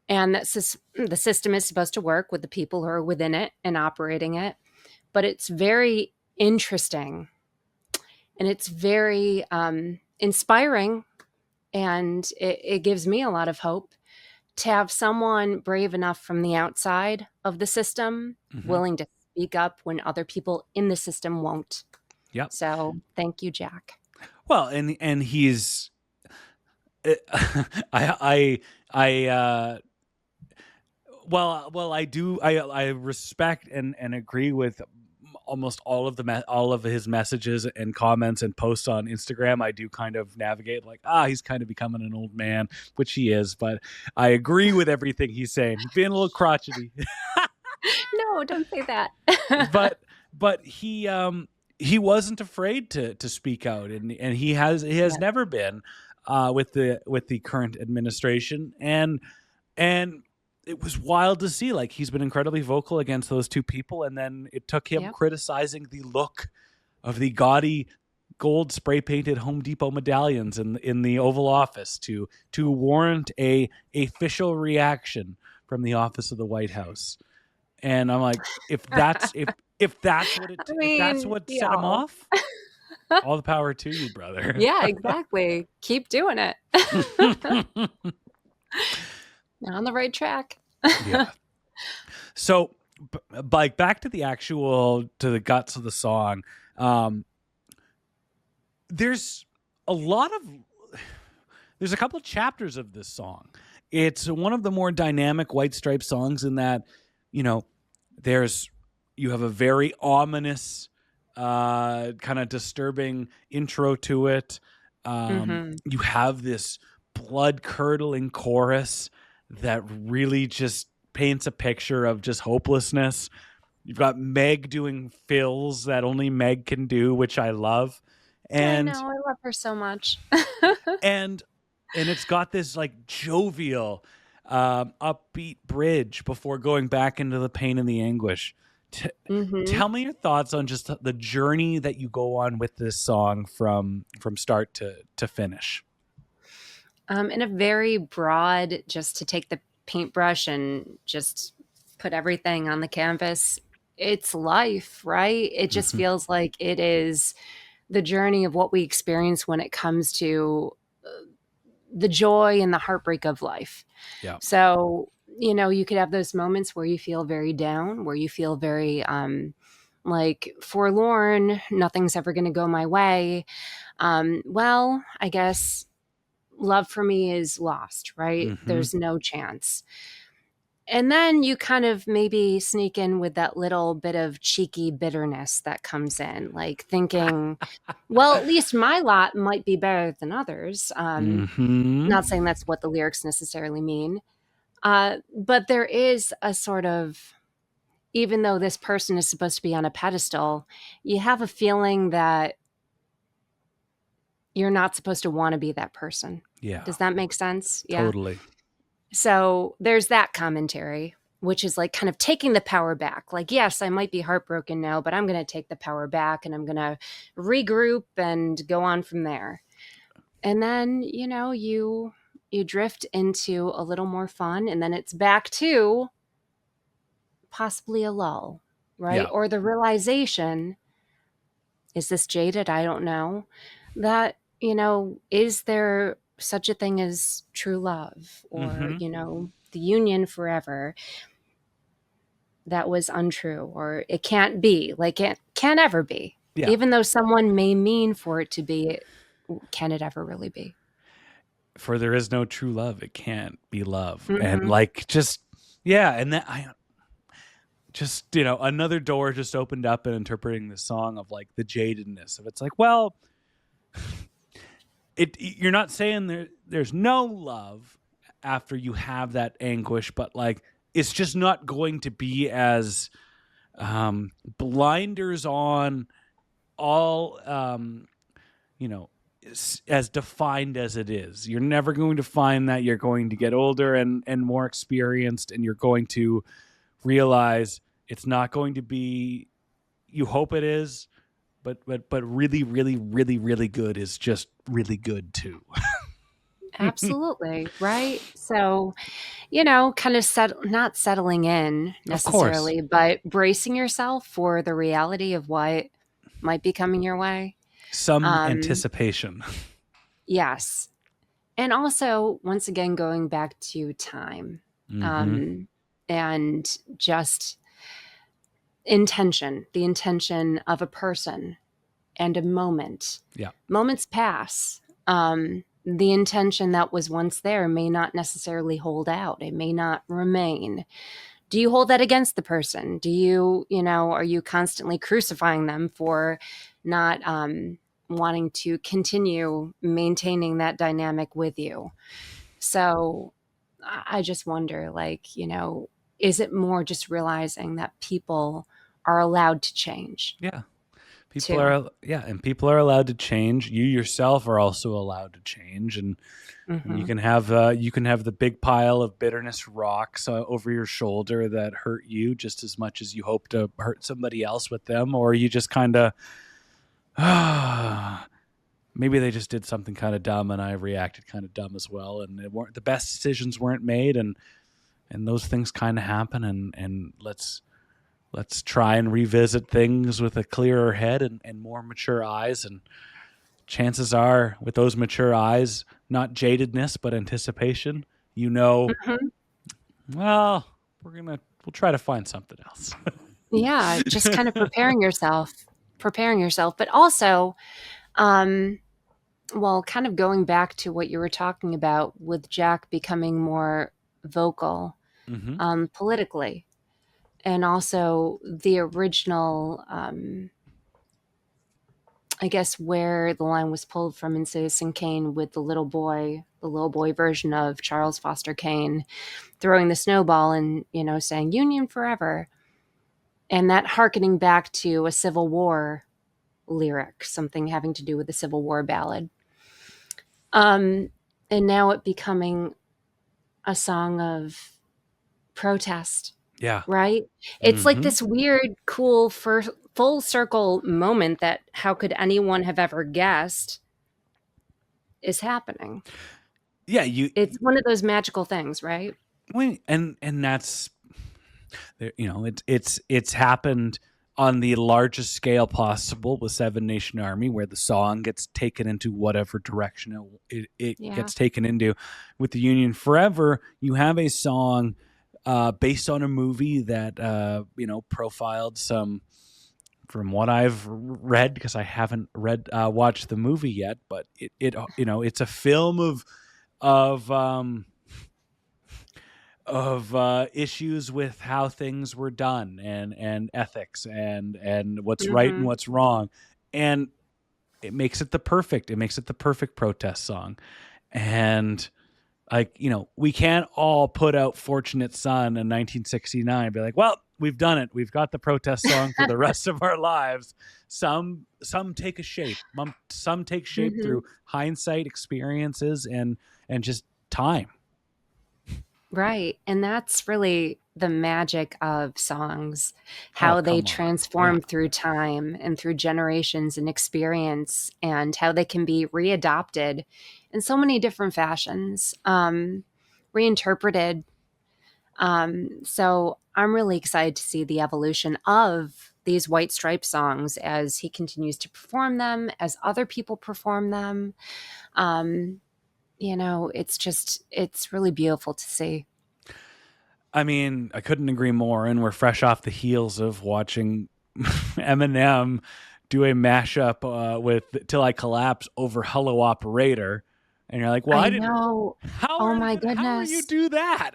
And the system is supposed to work with the people who are within it and operating it. But it's very interesting and it's very inspiring. And it gives me a lot of hope to have someone brave enough from the outside of the system, willing to speak up when other people in the system won't. Yep. So thank you, Jack. Well, and he's, I respect and agree with almost all of his messages and comments and posts on Instagram. I do kind of navigate like, he's kind of becoming an old man, which he is, but I agree with everything he's saying. He's being a little crotchety. No, don't say that. but he wasn't afraid to speak out, and he has never been with the current administration, and it was wild to see. Like, he's been incredibly vocal against those two people, and then it took him criticizing the look of the gaudy gold spray painted Home Depot medallions in the Oval Office to warrant a official reaction from the office of the White House. And I'm like, if that's what set him off, all the power to you, brother. Yeah, exactly. Keep doing it. On the right track. Yeah. So, like, back to the guts of the song. There's a couple of chapters of this song. It's one of the more dynamic White Stripes songs in that, you have a very ominous, kind of disturbing intro to it. You have this blood-curdling chorus that really just paints a picture of just hopelessness. You've got Meg doing fills that only Meg can do, which I love. And I know, I love her so much. and it's got this like jovial, upbeat bridge before going back into the pain and the anguish. Tell me your thoughts on just the journey that you go on with this song from start to finish. In a very broad, just to take the paintbrush and just put everything on the canvas, it's life, right? It just feels like it is the journey of what we experience when it comes to the joy and the heartbreak of life. Yeah. So, you could have those moments where you feel very down, where you feel very like forlorn, nothing's ever going to go my way. Well, I guess love for me is lost, right? There's no chance. And then you kind of maybe sneak in with that little bit of cheeky bitterness that comes in, like thinking, well, at least my lot might be better than others. Not saying that's what the lyrics necessarily mean. But there is a sort of, even though this person is supposed to be on a pedestal, you have a feeling that you're not supposed to want to be that person. Yeah. Does that make sense? Yeah. Totally. So there's that commentary, which is like kind of taking the power back. Like, yes, I might be heartbroken now, but I'm going to take the power back and I'm going to regroup and go on from there. And then, you drift into a little more fun, and then it's back to possibly a lull, right? Yeah. Or the realization, is this jaded? I don't know. That, is there such a thing as true love or, the union forever? That was untrue, or it can't be, like it can't ever be. Yeah. Even though someone may mean for it to be, can it ever really be? For there is no true love, it can't be love. And like, just, yeah. And then another door just opened up in interpreting the song of like the jadedness of it's like, well, you're not saying there's no love after you have that anguish, but like, it's just not going to be as blinders on all, as defined as it is. You're never going to find that. You're going to get older and more experienced, and you're going to realize it's not going to be, you hope it is, but really, really, really, really good is just really good too. Absolutely. Right. So, kind of not settling in necessarily, but bracing yourself for the reality of what might be coming your way. Some anticipation. Yes. And also, once again, going back to time and just intention, the intention of a person and a moment. Yeah. Moments pass. The intention that was once there may not necessarily hold out. It may not remain. Do you hold that against the person? Do you, are you constantly crucifying them for not wanting to continue maintaining that dynamic with you? So I just wonder, like, is it more just realizing that people are allowed to change? Yeah. People are allowed to change. You yourself are also allowed to change, and you can have the big pile of bitterness rocks over your shoulder that hurt you just as much as you hope to hurt somebody else with them, or you just kind of maybe they just did something kind of dumb and I reacted kind of dumb as well, and the best decisions weren't made, and those things kind of happen, and let's try and revisit things with a clearer head and more mature eyes. And chances are, with those mature eyes, not jadedness, but anticipation, well, we'll try to find something else. Yeah, just kind of preparing yourself, but also, kind of going back to what you were talking about with Jack becoming more vocal, politically. And also the original, I guess, where the line was pulled from in Citizen Kane with the little boy version of Charles Foster Kane throwing the snowball and, saying Union forever. And that hearkening back to a Civil War lyric, something having to do with the Civil War ballad. And now it becoming a song of protest, Yeah. right? It's like this weird, cool, full circle moment that how could anyone have ever guessed is happening? Yeah. It's one of those magical things, right? And that's, it's happened on the largest scale possible with Seven Nation Army, where the song gets taken into whatever direction it Yeah. gets taken into. With the Union Forever, you have a song based on a movie that profiled some, from what I've read, because I haven't watched the movie yet, but it's a film of issues with how things were done, and ethics, and what's right and what's wrong, and it makes it the perfect protest song. And we can't all put out Fortunate Son in 1969 and be like, well, we've done it, we've got the protest song for the rest of our lives. Some take shape through hindsight, experiences, and just time. Right. And that's really the magic of songs, how they transform through time and through generations and experience, and how they can be readopted in so many different fashions, reinterpreted. So I'm really excited to see the evolution of these White Stripes songs as he continues to perform them, as other people perform them. It's really beautiful to see. I mean, I couldn't agree more. And we're fresh off the heels of watching Eminem do a mashup with Till I Collapse over Hello Operator. And you're like, well, I didn't know. How Oh are my you goodness. How are you do that?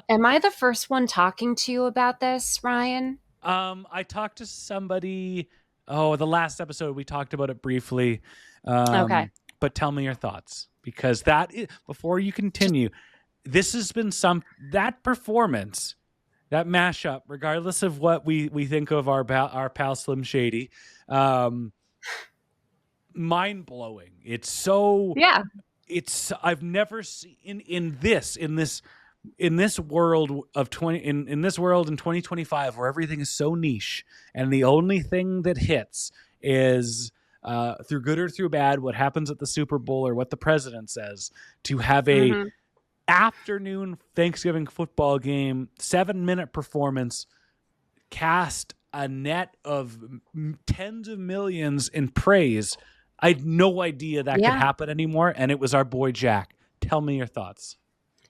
Am I the first one talking to you about this, Ryan? I talked to somebody. Oh, the last episode we talked about it briefly. Okay. But tell me your thoughts, because before you continue, this has been that performance, that mashup, regardless of what we think of our pal Slim Shady, mind blowing. It's so I've never seen in this world of in this world in 2025, where everything is so niche, and the only thing that hits is through good or through bad, what happens at the Super Bowl or what the president says, to have a afternoon Thanksgiving football game 7-minute performance cast a net of tens of millions in praise. I had no idea that could happen anymore, and it was our boy Jack. Tell me your thoughts.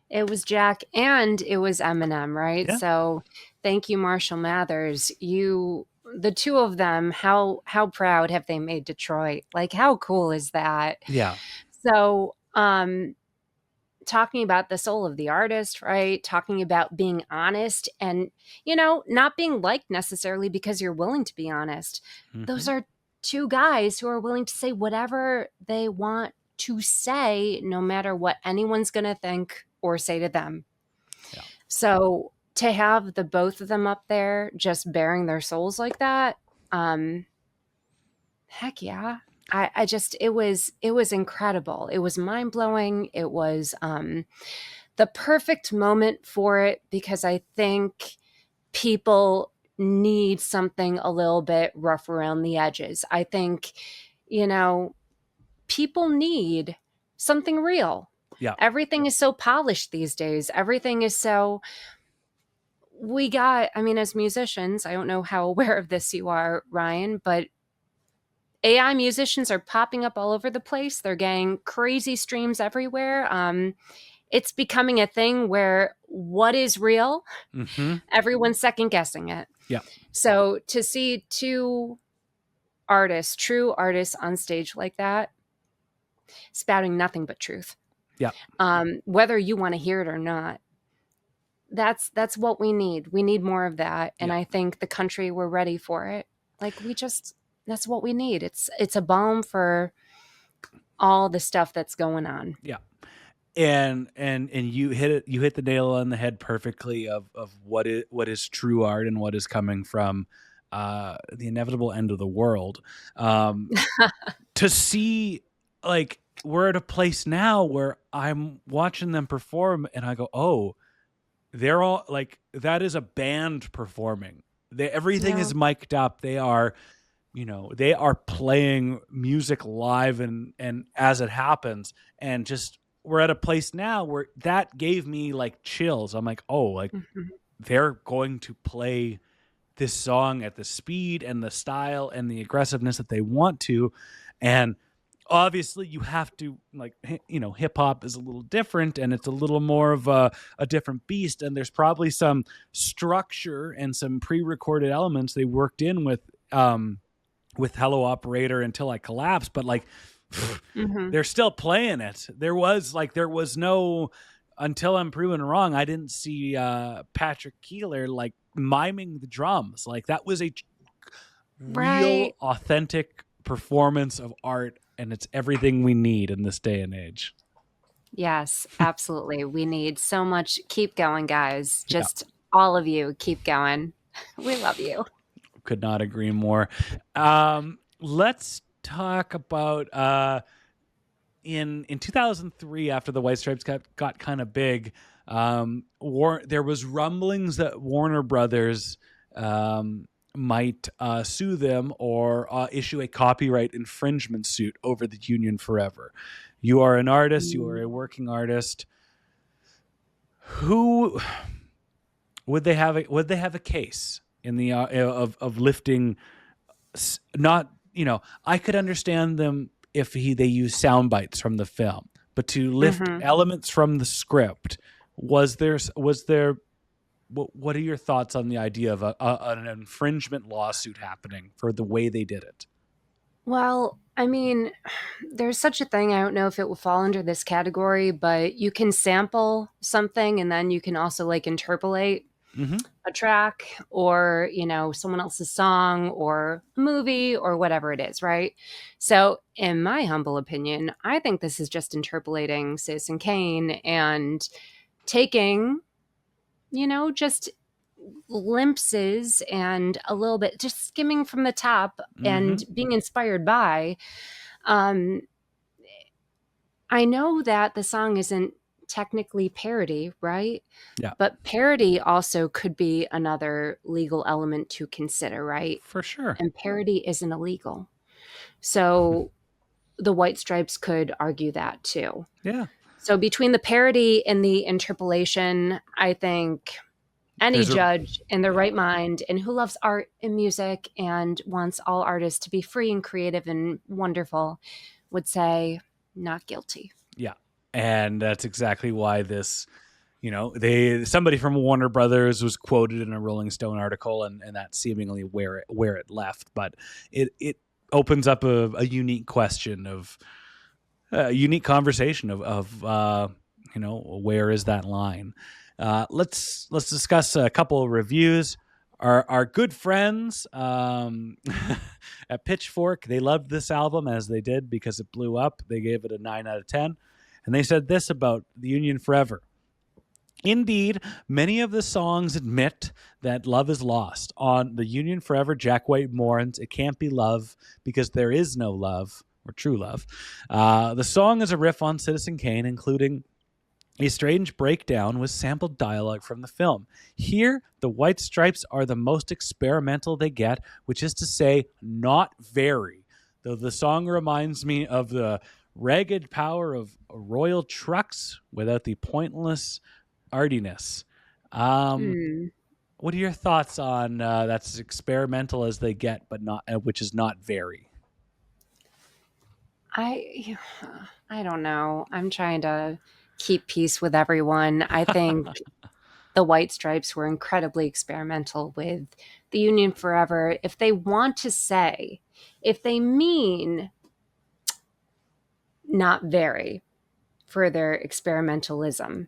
It was Jack and it was Eminem, right? Yeah. So thank you, Marshall Mathers. The two of them, how proud have they made Detroit? Like, how cool is that? Yeah. So talking about the soul of the artist, right? Talking about being honest and, not being liked necessarily because you're willing to be honest. Those are two guys who are willing to say whatever they want to say, no matter what anyone's going to think or say to them. Yeah. So to have the both of them up there just bearing their souls like that, heck yeah. It was incredible. It was mind blowing. It was the perfect moment for it, because I think people need something a little bit rough around the edges. I think, people need something real. Yeah. Everything is so polished these days. Everything is so. As musicians, I don't know how aware of this you are, Ryan, but AI musicians are popping up all over the place. They're getting crazy streams everywhere. It's becoming a thing where what is real, everyone's second guessing it. Yeah. So to see two true artists on stage like that, spouting nothing but truth. Yeah. Whether you want to hear it or not, that's what we need. We need more of that. And I think the country, we're ready for it. Like, that's what we need. It's a balm for all the stuff that's going on. Yeah. And you hit the nail on the head perfectly of what is true art and what is coming from the inevitable end of the world. To see, like, we're at a place now where I'm watching them perform and I go, oh, they're all like, that is a band performing. Everything Yeah. is mic'd up. They are, they are playing music live and as it happens. And just, we're at a place now where that gave me like chills. I'm like, oh, like they're going to play this song at the speed and the style and the aggressiveness that they want to. And obviously you have to, like, hip hop is a little different and it's a little more of a different beast. And there's probably some structure and some pre-recorded elements they worked in with Hello Operator Until I Collapse. But like, they're still playing it. There was no, until I'm proven wrong, I didn't see Patrick Keeler like miming the drums. Like, that was a real, authentic performance of art, and it's everything we need in this day and age. Yes, absolutely. We need so much. Keep going, guys. Just all of you, keep going. We love you. Could not agree more. Let's talk about in 2003, after the White Stripes got kind of big. There was rumblings that Warner Brothers might sue them or issue a copyright infringement suit over the Union Forever. You are an artist. You are a working artist. Who would they have? Would they have a case in the of lifting? Not, I could understand them if they use sound bites from the film, but to lift elements from the script, was there? What are your thoughts on the idea of an infringement lawsuit happening for the way they did it? Well, I mean, there's such a thing. I don't know if it will fall under this category, but you can sample something and then you can also like interpolate a track or, someone else's song or a movie or whatever it is, right? So in my humble opinion, I think this is just interpolating Citizen Kane and taking, just glimpses and a little bit, just skimming from the top and being inspired by. I know that the song isn't technically parody, right? Yeah. But parody also could be another legal element to consider, right? For sure. And parody isn't illegal. So the White Stripes could argue that too. Yeah. So between the parody and the interpolation, I think any judge in their right mind and who loves art and music and wants all artists to be free and creative and wonderful would say not guilty. Yeah. And that's exactly why this, somebody from Warner Brothers was quoted in a Rolling Stone article, and that's seemingly where it left. But it opens up a unique question of a unique conversation of where is that line? Let's discuss a couple of reviews. Our good friends at Pitchfork, they loved this album as they did because it blew up. They gave it a 9 out of 10. And they said this about The Union Forever. Indeed, many of the songs admit that love is lost. On The Union Forever, Jack White mourns, "It can't be love because there is no love," or true love. The song is a riff on Citizen Kane, including a strange breakdown with sampled dialogue from the film. Here, the White Stripes are the most experimental they get, which is to say, not very. Though the song reminds me of the ragged power of royal trucks without the pointless artiness. What are your thoughts on that's as experimental as they get, but not, which is not very? I don't know. I'm trying to keep peace with everyone. I think the White Stripes were incredibly experimental with The Union Forever. If they want to say, if they mean not very for their experimentalism,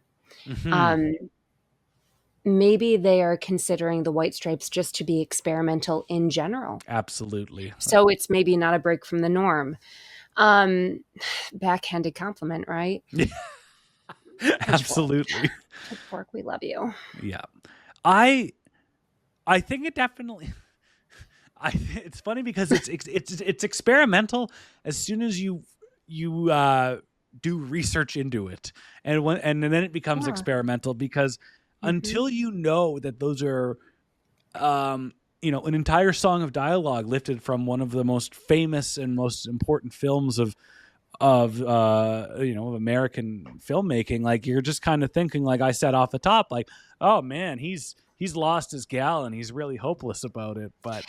maybe they are considering the White Stripes just to be experimental in general. Absolutely. So it's maybe not a break from the norm. Backhanded compliment, right? Absolutely. Pitchfork, we love you. Yeah. I think it definitely it's funny because it's experimental as soon as you do research into it, and then it becomes experimental, because until you know that those are, an entire song of dialogue lifted from one of the most famous and most important films of American filmmaking. Like, you're just kind of thinking, like I said off the top, like, oh man, he's lost his gal and he's really hopeless about it. But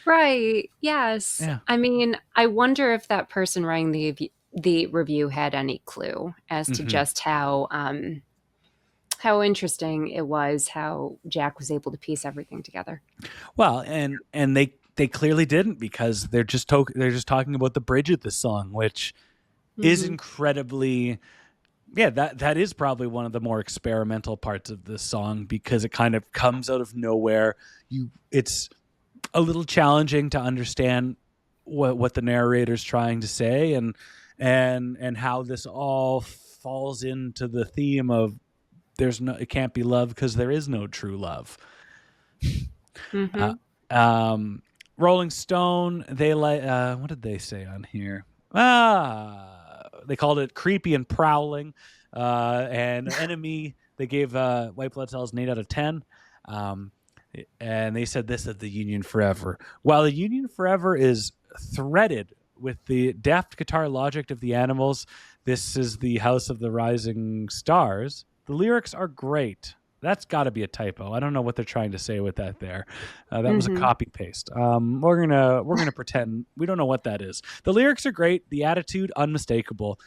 Right. Yes. yeah. I mean, I wonder if that person writing the review had any clue as to just how interesting it was how Jack was able to piece everything together. Well, and they clearly didn't, because they're just talking about the bridge of the song, which is incredibly, that is probably one of the more experimental parts of this song, because it kind of comes out of nowhere. It's a little challenging to understand what the narrator's trying to say, and how this all falls into the theme of it can't be love because there is no true love. Rolling Stone, they what did they say on here? They called it creepy and prowling. And Enemy, they gave White Blood Cells an 8 out of 10. And they said this of the Union Forever. While the Union Forever is threaded with the deft guitar logic of the Animals, this is the House of the Rising Stars. The lyrics are great. That's got to be a typo. I don't know what they're trying to say with that there. That was a copy paste. We're gonna pretend we don't know what that is. The lyrics are great. The attitude unmistakable.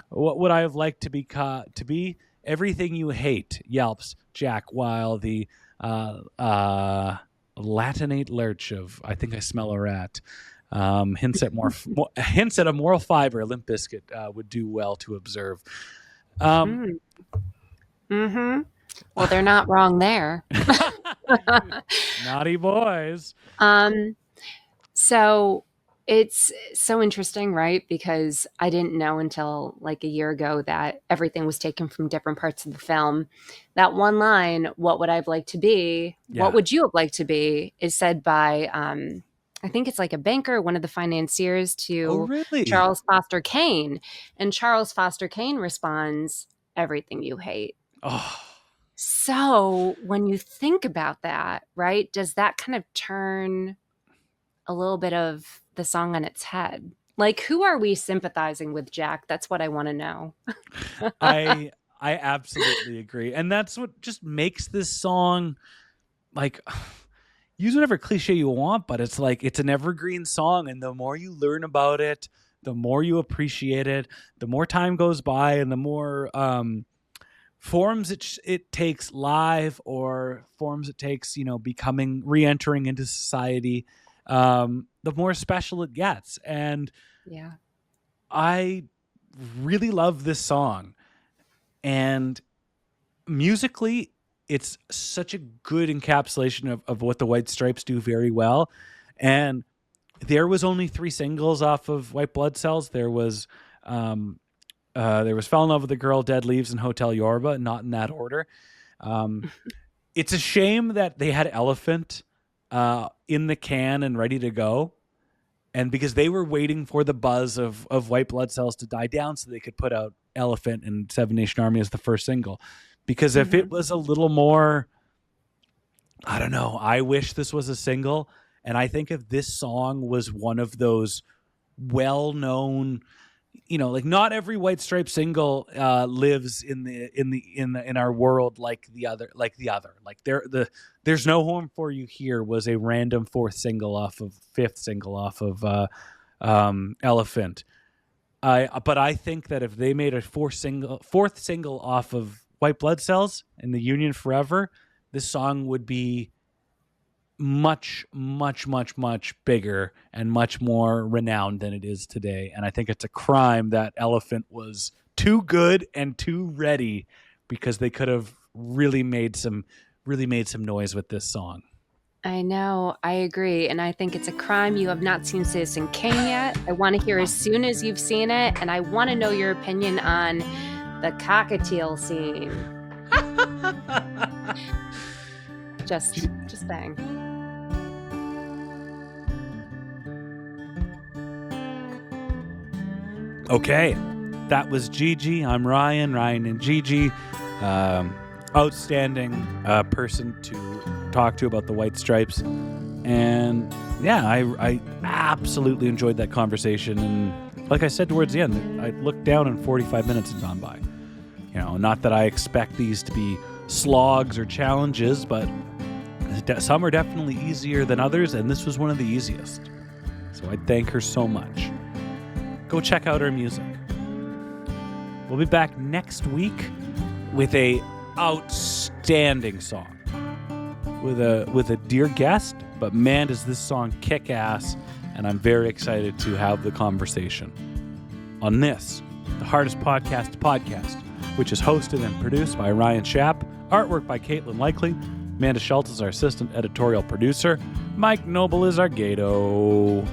What would I have liked to be everything you hate? Yelps Jack, while the Latinate lurch of I think I smell a rat. Hints at a moral fiber. Limp Bizkit would do well to observe. Well, they're not wrong there. Naughty boys. So it's so interesting, right? Because I didn't know until like a year ago that everything was taken from different parts of the film. That one line, "What would I have liked to be? Yeah. What would you have liked to be?" is said by I think it's like a banker, one of the financiers to Charles Foster Kane. And Charles Foster Kane responds, "Everything you hate." Oh. So when you think about that, right, does that kind of turn a little bit of the song on its head? Like, who are we sympathizing with, Jack? That's what I want to know. I absolutely agree. And that's what just makes this song, like, use whatever cliche you want, but it's like, it's an evergreen song. And the more you learn about it, the more you appreciate it, the more time goes by, and the more forms it takes live, or forms it takes, becoming, re-entering into society, the more special it gets. And yeah, I really love this song. And musically, it's such a good encapsulation of what the White Stripes do very well. And there was only 3 singles off of White Blood Cells. There was Fell in Love with a Girl, Dead Leaves, and Hotel Yorba, not in that order. It's a shame that they had Elephant in the can and ready to go. And because they were waiting for the buzz of White Blood Cells to die down so they could put out Elephant and Seven Nation Army as the first single. Because if it was a little more, I don't know, I wish this was a single. And I think if this song was one of those well-known, like, not every White Stripe single lives in our world like the other. Like There's No Home for You Here was a random fifth single off of Elephant. But I think that if they made a fourth single off of White Blood Cells and the Union Forever, this song would be much, much, much, much bigger and much more renowned than it is today. And I think it's a crime that Elephant was too good and too ready, because they could have really made some noise with this song. I know, I agree. And I think it's a crime you have not seen Citizen Kane yet. I want to hear as soon as you've seen it, and I want to know your opinion on the cockatiel scene. Just bang. Okay, that was Gigi. I'm Ryan and Gigi. outstanding person to talk to about the White Stripes. And yeah, I absolutely enjoyed that conversation. And like I said towards the end, I looked down and 45 minutes had gone by. You know, not that I expect these to be slogs or challenges, but some are definitely easier than others, and this was one of the easiest. So I thank her so much. Go check out her music. We'll be back next week with a outstanding song. With a dear guest, but man, does this song kick ass, and I'm very excited to have the conversation on this, the Hardest Podcast to Podcast, which is hosted and produced by Ryan Schaap, artwork by Catlin Likely, Amanda Schultz is our assistant editorial producer, Mike Noble is our Gato.